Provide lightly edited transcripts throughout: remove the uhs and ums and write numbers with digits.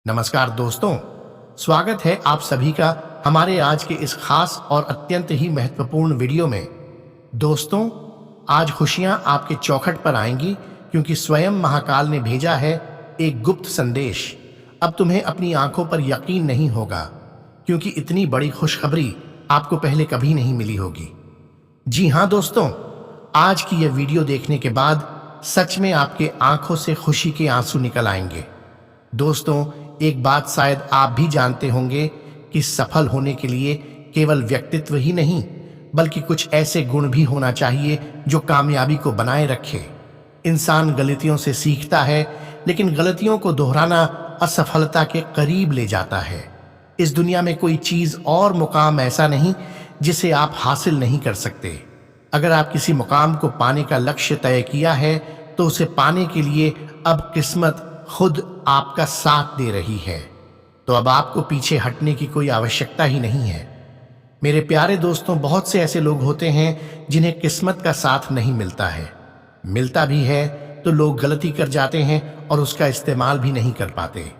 नमस्कार दोस्तों, स्वागत है आप सभी का हमारे आज के इस खास और अत्यंत ही महत्वपूर्ण वीडियो में। दोस्तों, आज खुशियां आपके चौखट पर आएंगी क्योंकि स्वयं महाकाल ने भेजा है एक गुप्त संदेश। अब तुम्हें अपनी आंखों पर यकीन नहीं होगा क्योंकि इतनी बड़ी खुशखबरी आपको पहले कभी नहीं मिली होगी। जी हाँ दोस्तों, आज की यह वीडियो देखने के बाद सच में आपके आंखों से खुशी के आंसू निकल आएंगे। दोस्तों, एक बात शायद आप भी जानते होंगे कि सफल होने के लिए केवल व्यक्तित्व ही नहीं बल्कि कुछ ऐसे गुण भी होना चाहिए जो कामयाबी को बनाए रखे। इंसान गलतियों से सीखता है, लेकिन गलतियों को दोहराना असफलता के करीब ले जाता है। इस दुनिया में कोई चीज और मुकाम ऐसा नहीं जिसे आप हासिल नहीं कर सकते। अगर आप किसी मुकाम को पाने का लक्ष्य तय किया है तो उसे पाने के लिए अब किस्मत खुद आपका साथ दे रही है, तो अब आपको पीछे हटने की कोई आवश्यकता ही नहीं है। मेरे प्यारे दोस्तों, बहुत से ऐसे लोग होते हैं जिन्हें किस्मत का साथ नहीं मिलता है। मिलता भी है तो लोग गलती कर जाते हैं और उसका इस्तेमाल भी नहीं कर पाते।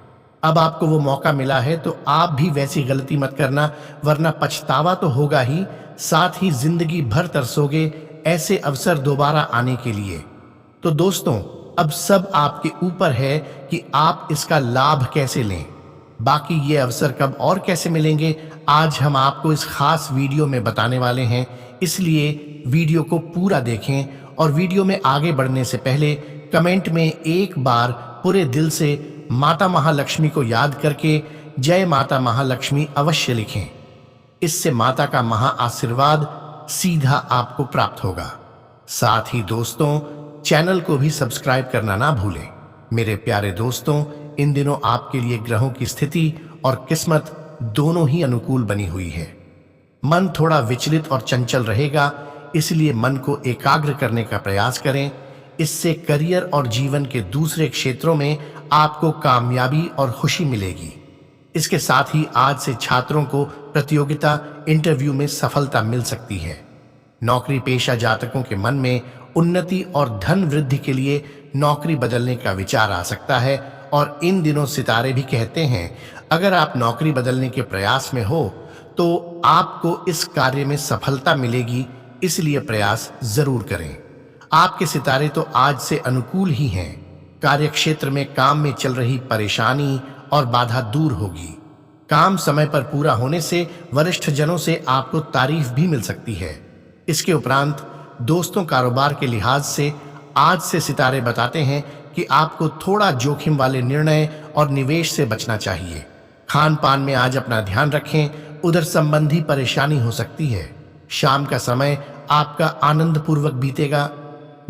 अब आपको वो मौका मिला है तो आप भी वैसी गलती मत करना, वरना पछतावा तो होगा ही, साथ ही जिंदगी भर तरसोगे ऐसे अवसर दोबारा आने के लिए। तो दोस्तों, अब सब आपके ऊपर है कि आप इसका लाभ कैसे लें। बाकी ये अवसर कब और कैसे मिलेंगे, आज हम आपको इस खास वीडियो में बताने वाले हैं। इसलिए वीडियो को पूरा देखें और वीडियो में आगे बढ़ने से पहले कमेंट में एक बार पूरे दिल से माता महालक्ष्मी को याद करके जय माता महालक्ष्मी अवश्य लिखें। इससे माता का महा आशीर्वाद सीधा आपको प्राप्त होगा। साथ ही दोस्तों, चैनल को भी सब्सक्राइब करना ना भूलें। मेरे प्यारे दोस्तों, इन दिनों आपके लिए ग्रहों की स्थिति और किस्मत दोनों ही अनुकूल बनी हुई है। मन थोड़ा विचलित और चंचल रहेगा, इसलिए मन को एकाग्र करने का प्रयास करें। इससे करियर और जीवन के दूसरे क्षेत्रों में आपको कामयाबी और खुशी मिलेगी। इसके साथ ही आज से छात्रों को प्रतियोगिता इंटरव्यू में सफलता मिल सकती है। नौकरी पेशा जातकों के मन में उन्नति और धन वृद्धि के लिए नौकरी बदलने का विचार आ सकता है। और इन दिनों सितारे भी कहते हैं, अगर आप नौकरी बदलने के प्रयास में हो तो आपको इस कार्य में सफलता मिलेगी, इसलिए प्रयास जरूर करें। आपके सितारे तो आज से अनुकूल ही हैं। कार्यक्षेत्र में काम में चल रही परेशानी और बाधा दूर होगी। काम समय पर पूरा होने से वरिष्ठ जनों से आपको तारीफ भी मिल सकती है। इसके उपरांत दोस्तों, कारोबार के लिहाज से आज से सितारे बताते हैं कि आपको थोड़ा जोखिम वाले निर्णय और निवेश से बचना चाहिए। खान पान में आज अपना ध्यान रखें, उधर संबंधी परेशानी हो सकती है। शाम का समय आपका आनंद पूर्वक बीतेगा।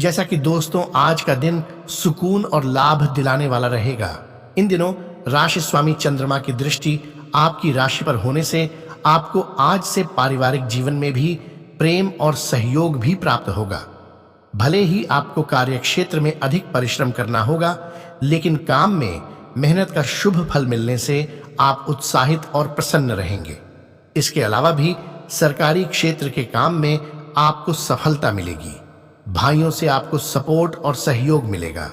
जैसा कि दोस्तों, आज का दिन सुकून और लाभ दिलाने वाला रहेगा। इन दिनों राशि स्वामी चंद्रमा की दृष्टि आपकी राशि पर होने से आपको आज से पारिवारिक जीवन में भी प्रेम और सहयोग भी प्राप्त होगा। भले ही आपको कार्यक्षेत्र में अधिक परिश्रम करना होगा, लेकिन काम में मेहनत का शुभ फल मिलने से आप उत्साहित और प्रसन्न रहेंगे। इसके अलावा भी सरकारी क्षेत्र के काम में आपको सफलता मिलेगी। भाइयों से आपको सपोर्ट और सहयोग मिलेगा।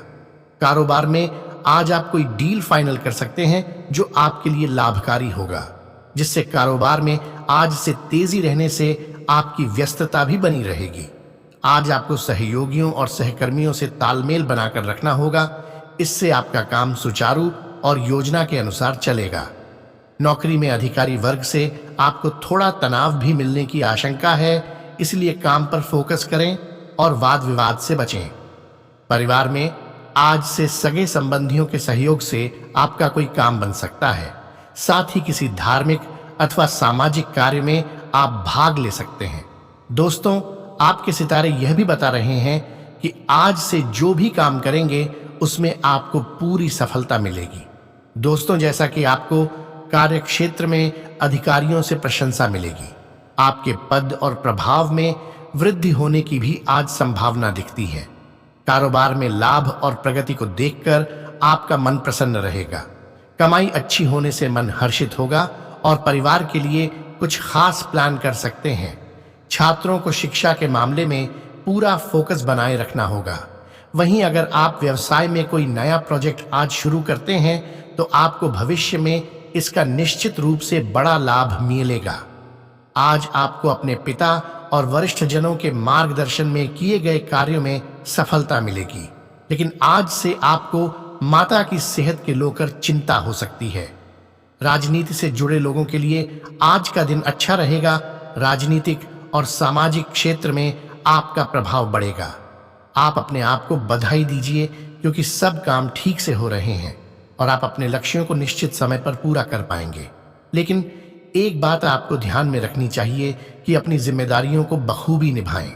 कारोबार में आज आप कोई डील फाइनल कर सकते हैं जो आपके लिए लाभकारी होगा, जिससे कारोबार में आज से तेजी रहने से आपकी व्यस्तता भी बनी रहेगी। आज आपको सहयोगियों और सहकर्मियों से तालमेल बनाकर रखना होगा, इससे आपका काम सुचारू और योजना के अनुसार चलेगा। नौकरी में अधिकारी वर्ग से आपको थोड़ा तनाव भी मिलने की आशंका है, इसलिए काम पर फोकस करें और वाद विवाद से बचें। परिवार में आज से सगे संबंधियों के सहयोग से आपका कोई काम बन सकता है। साथ ही किसी धार्मिक अथवा सामाजिक कार्य में आप भाग ले सकते हैं। दोस्तों, आपके सितारे यह भी बता रहे हैं कि आज से जो भी काम करेंगे उसमें आपको पूरी सफलता मिलेगी। दोस्तों, जैसा कि आपको कार्यक्षेत्र में अधिकारियों से प्रशंसा मिलेगी, आपके पद और प्रभाव में वृद्धि होने की भी आज संभावना दिखती है। कारोबार में लाभ और प्रगति को देखकर आपका मन प्रसन्न रहेगा। कमाई अच्छी होने से मन हर्षित होगा और परिवार के लिए कुछ खास प्लान कर सकते हैं। छात्रों को शिक्षा के मामले में पूरा फोकस बनाए रखना होगा। वहीं अगर आप व्यवसाय में कोई नया प्रोजेक्ट आज शुरू करते हैं तो आपको भविष्य में इसका निश्चित रूप से बड़ा लाभ मिलेगा। आज आपको अपने पिता और वरिष्ठ जनों के मार्गदर्शन में किए गए कार्यों में सफलता मिलेगी, लेकिन आज से आपको माता की सेहत के लेकर चिंता हो सकती है। राजनीति से जुड़े लोगों के लिए आज का दिन अच्छा रहेगा। राजनीतिक और सामाजिक क्षेत्र में आपका प्रभाव बढ़ेगा। आप अपने आप को बधाई दीजिए क्योंकि सब काम ठीक से हो रहे हैं और आप अपने लक्ष्यों को निश्चित समय पर पूरा कर पाएंगे। लेकिन एक बात आपको ध्यान में रखनी चाहिए कि अपनी जिम्मेदारियों को बखूबी निभाएं।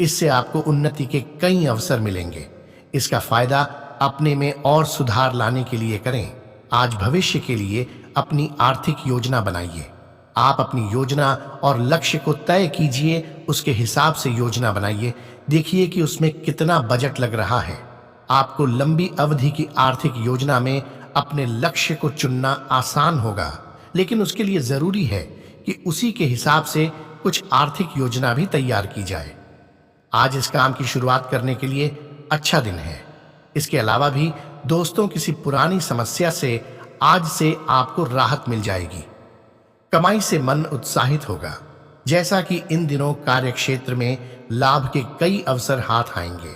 इससे आपको उन्नति के कई अवसर मिलेंगे। इसका फायदा अपने में और सुधार लाने के लिए करें। आज भविष्य के लिए अपनी आर्थिक योजना बनाइए। आप अपनी योजना और लक्ष्य को तय कीजिए, उसके हिसाब से योजना बनाइए। देखिए कि उसमें कितना बजट लग रहा है। आपको लंबी अवधि की आर्थिक योजना में अपने लक्ष्य को चुनना आसान होगा, लेकिन उसके लिए जरूरी है कि उसी के हिसाब से कुछ आर्थिक योजना भी तैयार की जाए। आज इस काम की शुरुआत करने के लिए अच्छा दिन है। इसके अलावा भी दोस्तों, किसी पुरानी समस्या से आज से आपको राहत मिल जाएगी। कमाई से मन उत्साहित होगा। जैसा कि इन दिनों कार्य क्षेत्र में लाभ के कई अवसर हाथ आएंगे।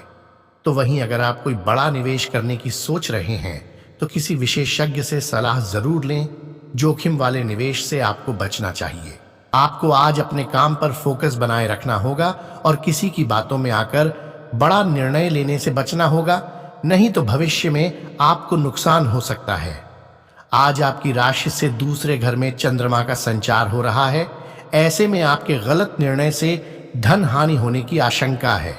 तो वहीं अगर आप कोई बड़ा निवेश करने की सोच रहे हैं तो किसी विशेषज्ञ से सलाह जरूर लें। जोखिम वाले निवेश से आपको बचना चाहिए। आपको आज अपने काम पर फोकस बनाए रखना होगा और किसी की बातों में आकर बड़ा निर्णय लेने से बचना होगा, नहीं तो भविष्य में आपको नुकसान हो सकता है। आज आपकी राशि से दूसरे घर में चंद्रमा का संचार हो रहा है। ऐसे में आपके गलत निर्णय से धन हानि होने की आशंका है।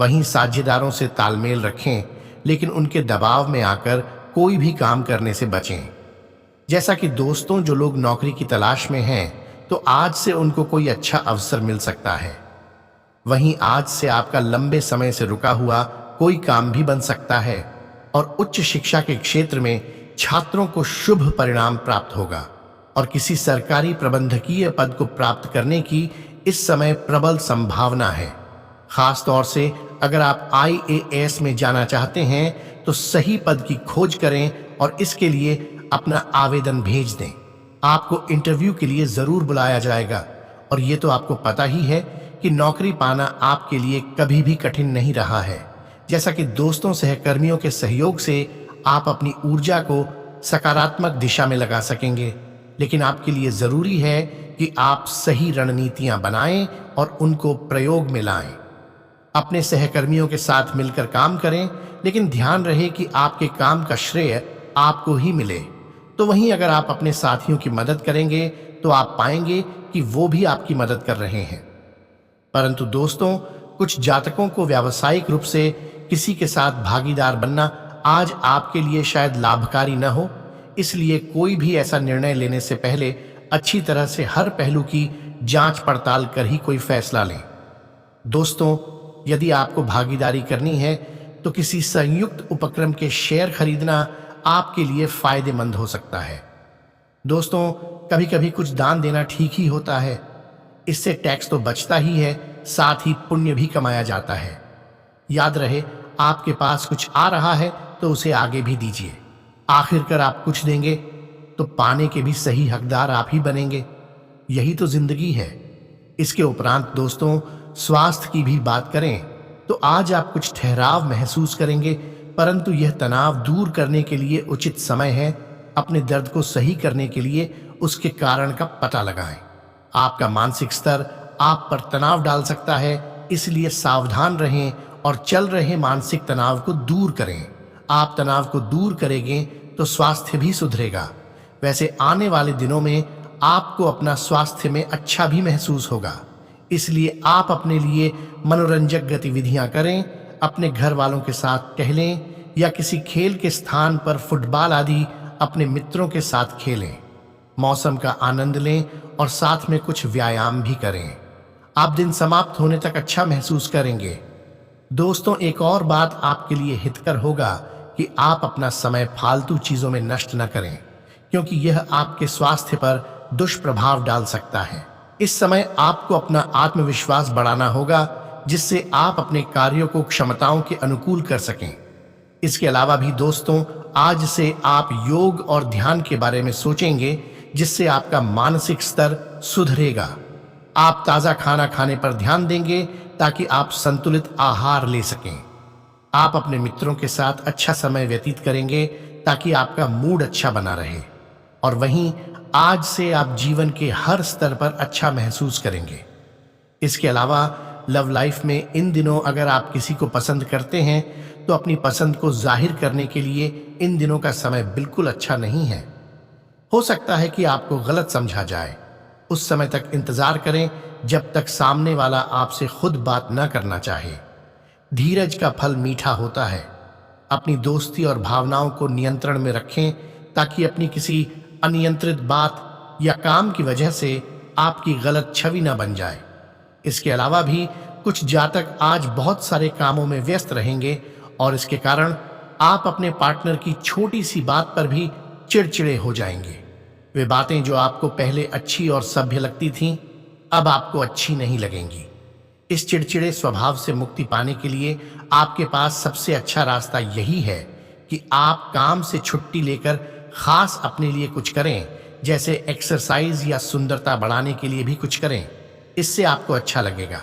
वहीं साझेदारों से तालमेल रखें, लेकिन उनके दबाव में आकर कोई भी काम करने से बचें। जैसा कि दोस्तों, जो लोग नौकरी की तलाश में हैं तो आज से उनको कोई अच्छा अवसर मिल सकता है। वहीं आज से आपका लंबे समय से रुका हुआ कोई काम भी बन सकता है और उच्च शिक्षा के क्षेत्र में छात्रों को शुभ परिणाम प्राप्त होगा और किसी सरकारी प्रबंधकीय पद को प्राप्त करने की इस समय प्रबल संभावना है। खास तौर से अगर आप IAS में जाना चाहते हैं तो सही पद की खोज करें और इसके लिए अपना आवेदन भेज दें। आपको इंटरव्यू के लिए जरूर बुलाया जाएगा और ये तो आपको पता ही है कि नौकरी पाना आपके लिए कभी भी कठिन नहीं रहा है। जैसा कि दोस्तों, सहकर्मियों के सहयोग से आप अपनी ऊर्जा को सकारात्मक दिशा में लगा सकेंगे, लेकिन आपके लिए जरूरी है कि आप सही रणनीतियां बनाएं और उनको प्रयोग में लाएं। अपने सहकर्मियों के साथ मिलकर काम करें, लेकिन ध्यान रहे कि आपके काम का श्रेय आपको ही मिले। तो वहीं अगर आप अपने साथियों की मदद करेंगे तो आप पाएंगे कि वो भी आपकी मदद कर रहे हैं। परंतु दोस्तों, कुछ जातकों को व्यावसायिक रूप से किसी के साथ भागीदार बनना आज आपके लिए शायद लाभकारी न हो। इसलिए कोई भी ऐसा निर्णय लेने से पहले अच्छी तरह से हर पहलू की जांच पड़ताल कर ही कोई फैसला लें। दोस्तों, यदि आपको भागीदारी करनी है तो किसी संयुक्त उपक्रम के शेयर खरीदना आपके लिए फायदेमंद हो सकता है। दोस्तों, कभी कभी कुछ दान देना ठीक ही होता है। इससे टैक्स तो बचता ही है, साथ ही पुण्य भी कमाया जाता है। याद रहे, आपके पास कुछ आ रहा है तो उसे आगे भी दीजिए। आखिरकार आप कुछ देंगे तो पाने के भी सही हकदार आप ही बनेंगे। यही तो जिंदगी है। इसके उपरांत दोस्तों, स्वास्थ्य की भी बात करें तो आज आप कुछ ठहराव महसूस करेंगे, परंतु यह तनाव दूर करने के लिए उचित समय है। अपने दर्द को सही करने के लिए उसके कारण का पता लगाएं। आपका मानसिक स्तर आप पर तनाव डाल सकता है, इसलिए सावधान रहें और चल रहे मानसिक तनाव को दूर करें। आप तनाव को दूर करेंगे तो स्वास्थ्य भी सुधरेगा। वैसे आने वाले दिनों में आपको अपना स्वास्थ्य में अच्छा भी महसूस होगा, इसलिए आप अपने लिए मनोरंजक गतिविधियां करें। अपने घर वालों के साथ टहलें या किसी खेल के स्थान पर फुटबॉल आदि अपने मित्रों के साथ खेलें। मौसम का आनंद लें और साथ में कुछ व्यायाम भी करें। आप दिन समाप्त होने तक अच्छा महसूस करेंगे। दोस्तों, एक और बात आपके लिए हितकर होगा कि आप अपना समय फालतू चीजों में नष्ट न करें, क्योंकि यह आपके स्वास्थ्य पर दुष्प्रभाव डाल सकता है। इस समय आपको अपना आत्मविश्वास बढ़ाना होगा, जिससे आप अपने कार्यों को क्षमताओं के अनुकूल कर सकें। इसके अलावा भी दोस्तों, आज से आप योग और ध्यान के बारे में सोचेंगे, जिससे आपका मानसिक स्तर सुधरेगा। आप ताजा खाना खाने पर ध्यान देंगे ताकि आप संतुलित आहार ले सकें। आप अपने मित्रों के साथ अच्छा समय व्यतीत करेंगे ताकि आपका मूड अच्छा बना रहे। और वहीं आज से आप जीवन के हर स्तर पर अच्छा महसूस करेंगे। इसके अलावा लव लाइफ में इन दिनों अगर आप किसी को पसंद करते हैं तो अपनी पसंद को जाहिर करने के लिए इन दिनों का समय बिल्कुल अच्छा नहीं है। हो सकता है कि आपको गलत समझा जाए। उस समय तक इंतजार करें जब तक सामने वाला आपसे खुद बात न करना चाहे। धीरज का फल मीठा होता है। अपनी दोस्ती और भावनाओं को नियंत्रण में रखें ताकि अपनी किसी अनियंत्रित बात या काम की वजह से आपकी गलत छवि न बन जाए। इसके अलावा भी कुछ जातक आज बहुत सारे कामों में व्यस्त रहेंगे और इसके कारण आप अपने पार्टनर की छोटी सी बात पर भी चिड़चिड़े हो जाएंगे। वे बातें जो आपको पहले अच्छी और सभ्य लगती थीं, अब आपको अच्छी नहीं लगेंगी। इस चिड़चिड़े स्वभाव से मुक्ति पाने के लिए आपके पास सबसे अच्छा रास्ता यही है कि आप काम से छुट्टी लेकर खास अपने लिए कुछ करें, जैसे एक्सरसाइज या सुंदरता बढ़ाने के लिए भी कुछ करें। इससे आपको अच्छा लगेगा।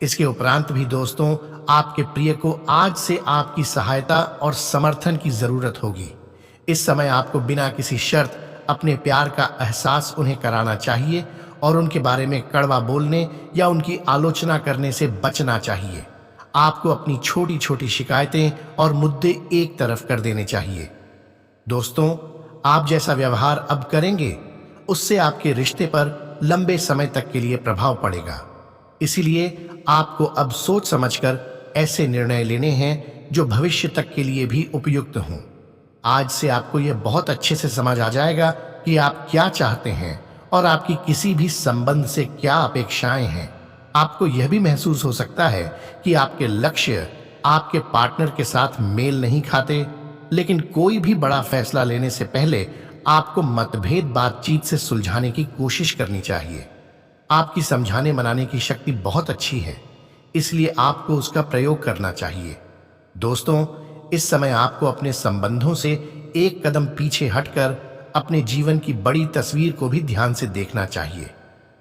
इसके उपरांत भी दोस्तों, आपके प्रिय को आज से आपकी सहायता और समर्थन की जरूरत होगी। इस समय आपको बिना किसी शर्त अपने प्यार का एहसास उन्हें कराना चाहिए और उनके बारे में कड़वा बोलने या उनकी आलोचना करने से बचना चाहिए। आपको अपनी छोटी छोटी शिकायतें और मुद्दे एक तरफ कर देने चाहिए। दोस्तों, आप जैसा व्यवहार अब करेंगे उससे आपके रिश्ते पर लंबे समय तक के लिए प्रभाव पड़ेगा। इसीलिए आपको अब सोच समझकर ऐसे निर्णय लेने हैं जो भविष्य तक के लिए भी उपयुक्त हों। आज से आपको यह बहुत अच्छे से समझ आ जाएगा कि आप क्या चाहते हैं और आपकी किसी भी संबंध से क्या अपेक्षाएं हैं। आपको यह भी महसूस हो सकता है कि आपके लक्ष्य आपके पार्टनर के साथ मेल नहीं खाते, लेकिन कोई भी बड़ा फैसला लेने से पहले आपको मतभेद बातचीत से सुलझाने की कोशिश करनी चाहिए। आपकी समझाने मनाने की शक्ति बहुत अच्छी है, इसलिए आपको उसका प्रयोग करना चाहिए। दोस्तों, इस समय आपको अपने संबंधों से एक कदम पीछे हटकर अपने जीवन की बड़ी तस्वीर को भी ध्यान से देखना चाहिए।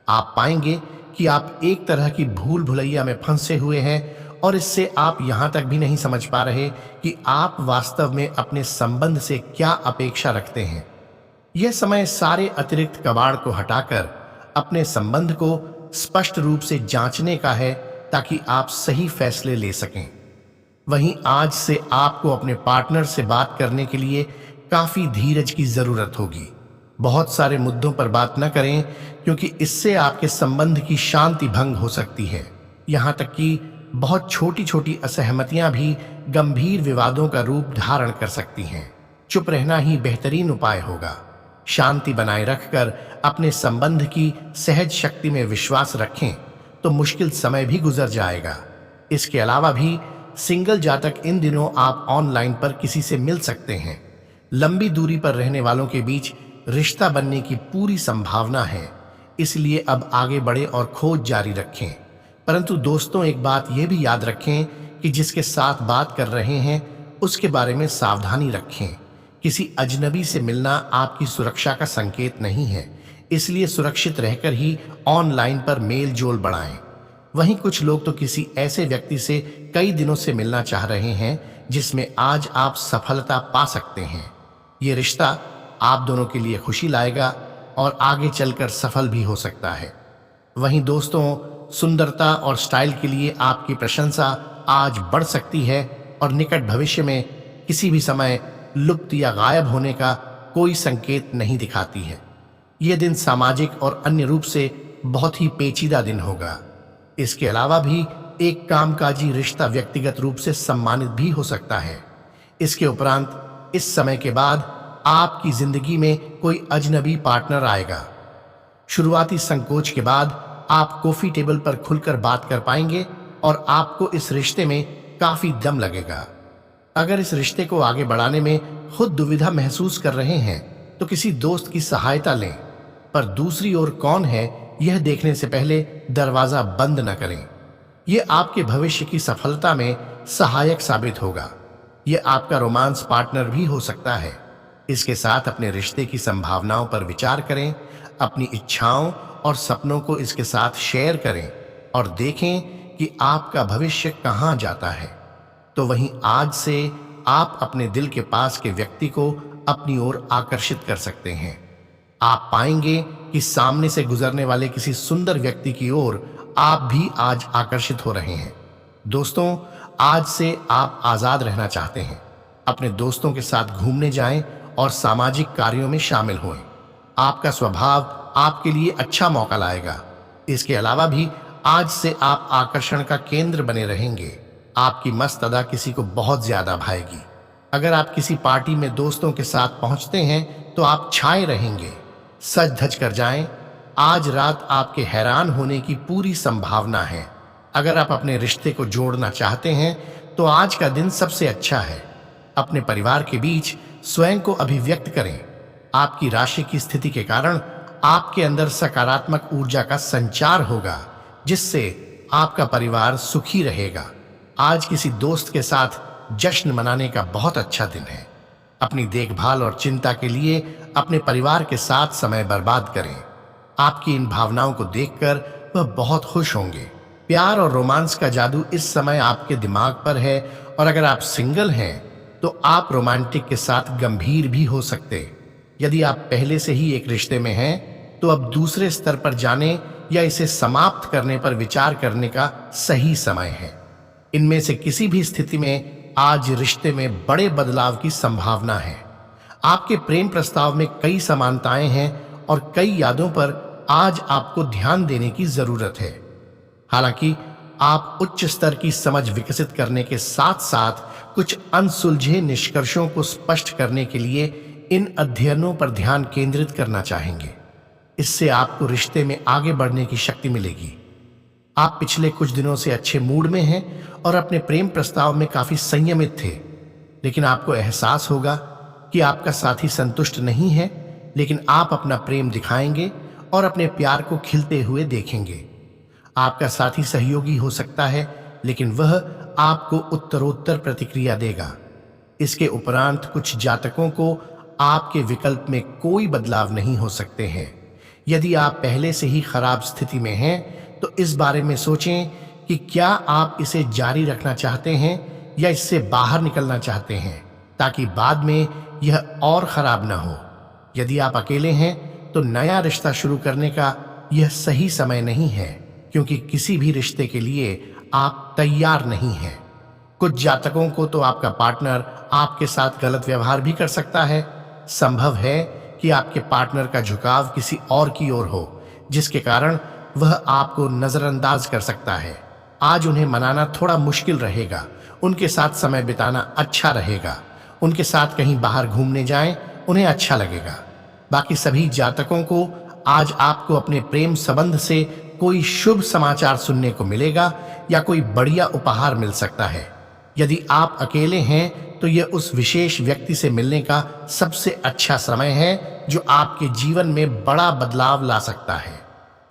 आप पाएंगे कि आप एक तरह की भूल भुलैया में फंसे हुए हैं और इससे आप यहां तक भी नहीं समझ पा रहे कि आप वास्तव में अपने संबंध से क्या अपेक्षा रखते हैं। यह समय सारे अतिरिक्त कबाड़ को हटाकर अपने संबंध को स्पष्ट रूप से जांचने का है ताकि आप सही फैसले ले सकें। वहीं आज से आपको अपने पार्टनर से बात करने के लिए काफी धीरज की जरूरत होगी। बहुत सारे मुद्दों पर बात न करें क्योंकि इससे आपके संबंध की शांति भंग हो सकती है। यहाँ तक कि बहुत छोटी छोटी असहमतियां भी गंभीर विवादों का रूप धारण कर सकती हैं। चुप रहना ही बेहतरीन उपाय होगा। शांति बनाए रखकर अपने संबंध की सहज शक्ति में विश्वास रखें तो मुश्किल समय भी गुजर जाएगा। इसके अलावा भी सिंगल जातक इन दिनों आप ऑनलाइन पर किसी से मिल सकते हैं। लंबी दूरी पर रहने वालों के बीच रिश्ता बनने की पूरी संभावना है, इसलिए अब आगे बढ़े और खोज जारी रखें। परंतु दोस्तों, एक बात यह भी याद रखें कि जिसके साथ बात कर रहे हैं उसके बारे में सावधानी रखें। किसी अजनबी से मिलना आपकी सुरक्षा का संकेत नहीं है, इसलिए सुरक्षित रहकर ही ऑनलाइन पर मेल जोल बढ़ाएं। वहीं कुछ लोग तो किसी ऐसे व्यक्ति से कई दिनों से मिलना चाह रहे हैं जिसमें आज आप सफलता पा सकते हैं। ये रिश्ता आप दोनों के लिए खुशी लाएगा और आगे चलकर सफल भी हो सकता है। वहीं दोस्तों, सुंदरता और स्टाइल के लिए आपकी प्रशंसा आज बढ़ सकती है और निकट भविष्य में किसी भी समय लुप्त या गायब होने का कोई संकेत नहीं दिखाती है। यह दिन सामाजिक और अन्य रूप से बहुत ही पेचीदा दिन होगा। इसके अलावा भी एक कामकाजी रिश्ता व्यक्तिगत रूप से सम्मानित भी हो सकता है। इसके उपरांत इस समय के बाद आपकी जिंदगी में कोई अजनबी पार्टनर आएगा। शुरुआती संकोच के बाद आप कॉफी टेबल पर खुलकर बात कर पाएंगे और आपको इस रिश्ते में काफी दम लगेगा। अगर इस रिश्ते को आगे बढ़ाने में खुद दुविधा महसूस कर रहे हैं तो किसी दोस्त की सहायता लें, पर दूसरी ओर कौन है यह देखने से पहले दरवाजा बंद न करें। ये आपके भविष्य की सफलता में सहायक साबित होगा। ये आपका रोमांस पार्टनर भी हो सकता है। इसके साथ अपने रिश्ते की संभावनाओं पर विचार करें, अपनी इच्छाओं और सपनों को इसके साथ शेयर करें और देखें कि आपका भविष्य कहाँ जाता है। तो वहीं आज से आप अपने दिल के पास के व्यक्ति को अपनी ओर आकर्षित कर सकते हैं। आप पाएंगे कि सामने से गुजरने वाले किसी सुंदर व्यक्ति की ओर आप भी आज आकर्षित हो रहे हैं। दोस्तों, आज से आप आजाद रहना चाहते हैं। अपने दोस्तों के साथ घूमने जाएं और सामाजिक कार्यों में शामिल हों। आपका स्वभाव आपके लिए अच्छा मौका लाएगा। इसके अलावा भी आज से आप आकर्षण का केंद्र बने रहेंगे। आपकी मस्त अदा किसी को बहुत ज्यादा भाएगी। अगर आप किसी पार्टी में दोस्तों के साथ पहुंचते हैं तो आप छाए रहेंगे। सज धज कर जाएं। आज रात आपके हैरान होने की पूरी संभावना है। अगर आप अपने रिश्ते को जोड़ना चाहते हैं तो आज का दिन सबसे अच्छा है। अपने परिवार के बीच स्वयं को अभिव्यक्त करें। आपकी राशि की स्थिति के कारण आपके अंदर सकारात्मक ऊर्जा का संचार होगा, जिससे आपका परिवार सुखी रहेगा। आज किसी दोस्त के साथ जश्न मनाने का बहुत अच्छा दिन है। अपनी देखभाल और चिंता के लिए अपने परिवार के साथ समय बर्बाद करें। आपकी इन भावनाओं को देखकर वह बहुत खुश होंगे। प्यार और रोमांस का जादू इस समय आपके दिमाग पर है और अगर आप सिंगल हैं तो आप रोमांटिक के साथ गंभीर भी हो सकते। यदि आप पहले से ही एक रिश्ते में हैं तो अब दूसरे स्तर पर जाने या इसे समाप्त करने पर विचार करने का सही समय है। इनमें से किसी भी स्थिति में आज रिश्ते में बड़े बदलाव की संभावना है। आपके प्रेम प्रस्ताव में कई समानताएं हैं और कई यादों पर आज आपको ध्यान देने की जरूरत है। हालांकि आप उच्च स्तर की समझ विकसित करने के साथ साथ कुछ अनसुलझे निष्कर्षों को स्पष्ट करने के लिए इन अध्ययनों पर ध्यान केंद्रित करना चाहेंगे। इससे आपको रिश्ते में आगे बढ़ने की शक्ति मिलेगी। आप पिछले कुछ दिनों से अच्छे मूड में हैं और अपने प्रेम प्रस्ताव में काफी संयमित थे, लेकिन आपको एहसास होगा कि आपका साथी संतुष्ट नहीं है, लेकिन आप अपना प्रेम दिखाएंगे और अपने प्यार को खिलते हुए देखेंगे। आपका साथी सहयोगी हो सकता है, लेकिन वह आपको उत्तरोत्तर प्रतिक्रिया देगा। इसके उपरांत कुछ जातकों को आपके विकल्प में कोई बदलाव नहीं हो सकते हैं। यदि आप पहले से ही खराब स्थिति में हैं तो इस बारे में सोचें कि क्या आप इसे जारी रखना चाहते हैं या इससे बाहर निकलना चाहते हैं, ताकि बाद में यह और खराब ना हो। यदि आप अकेले हैं तो नया रिश्ता शुरू करने का यह सही समय नहीं है, क्योंकि किसी भी रिश्ते के लिए आप तैयार नहीं हैं। कुछ जातकों को तो आपका पार्टनर आपके साथ गलत व्यवहार भी कर सकता है। संभव है कि आपके पार्टनर का झुकाव किसी और की ओर हो, जिसके कारण वह आपको नजरअंदाज कर सकता है। आज उन्हें मनाना थोड़ा मुश्किल रहेगा। उनके साथ समय बिताना अच्छा रहेगा। उनके साथ कहीं बाहर घूमने जाएं, उन्हें अच्छा लगेगा। बाकी सभी जातकों को आज आपको अपने प्रेम संबंध से कोई शुभ समाचार सुनने को मिलेगा या कोई बढ़िया उपहार मिल सकता है। यदि आप अकेले हैं तो यह उस विशेष व्यक्ति से मिलने का सबसे अच्छा समय है जो आपके जीवन में बड़ा बदलाव ला सकता है।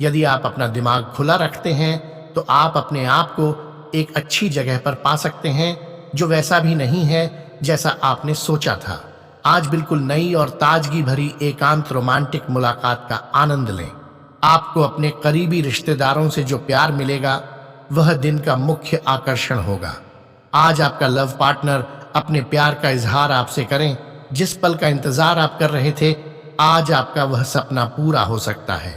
यदि आप अपना दिमाग खुला रखते हैं तो आप अपने आप को एक अच्छी जगह पर पा सकते हैं, जो वैसा भी नहीं है जैसा आपने सोचा था। आज बिल्कुल नई और ताजगी भरी एकांत रोमांटिक मुलाकात का आनंद लें। आपको अपने करीबी रिश्तेदारों से जो प्यार मिलेगा वह दिन का मुख्य आकर्षण होगा। आज आपका लव पार्टनर अपने प्यार का इजहार आपसे करें। जिस पल का इंतजार आप कर रहे थे, आज आपका वह सपना पूरा हो सकता है।